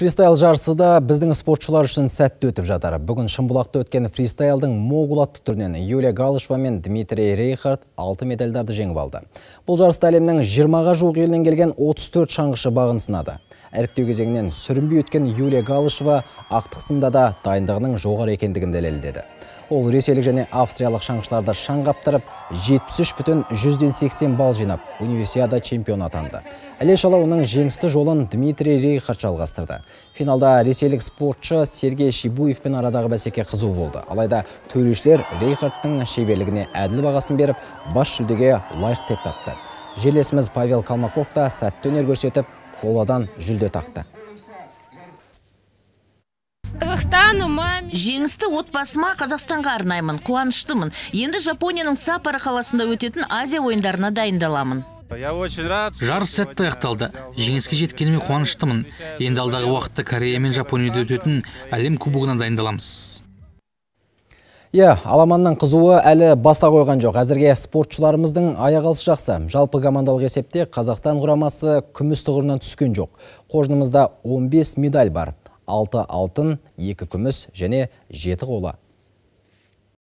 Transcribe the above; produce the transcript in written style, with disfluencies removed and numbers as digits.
Фристайл жарысы да біздің спортшылар үшін сәтті өтіп жатыр. Бүгін Шымбұлақта өткен фристайлдың могул атты түрінен Юлия Галышева мен Дмитрий Рейхард алтын медальдарды жеңіп алды. Бұл жарыста әлемнің 20-ға жуық елінен келген 34 шаңғышы бағын сынады. Іріктеу кезеңінен сүрінбей өткен Юлия Галышева ақтық сында да дайындығының жоғары екендігін дәлелдеді. Ол ресейлік және австриялық шаңғышыларды шаң қаптырып, 73,80 балл жинап, универсиада чемпионы атанды. Іле-шала оның жеңісті жолын Дмитрий Рейхард жалғастырды. Финалда ресейлік спортшы Сергей Шибуевпен арадағы бәсеке қызу болды. Алайда төрешілер Рейхардтың шеберлігіне әділ бағасын беріп, бас жүлдеге лайық деп тапты. Жерлесіміз Павел Калмаков та сәтті өнер көрсетіп, қоладан жүлде тақты. Жеңісті отбасыма, Қазақстанға арнаймын, қуаныштымын. Енді Жапонияның Саппоро қаласында өтетін Азия ойындарына дайындаламын. Жарыс сәтті аяқталды. Жеңіске жеткеніме қуаныштымын. Енді алдағы уақытта Корея мен Жапонияда өтетін әлем кубогына дайындаламыз. Аламанның қызуы әлі баста қойған жоқ. Әзірге спортшыларымыздың аяқ алысы жақсы. Жалпы командалық есепте Қазақстан құрамасы күміс тұғырынан түскен жоқ. Қоржынымызда 15 медаль бар. 6 алтын, 2 күміс және 7 қола.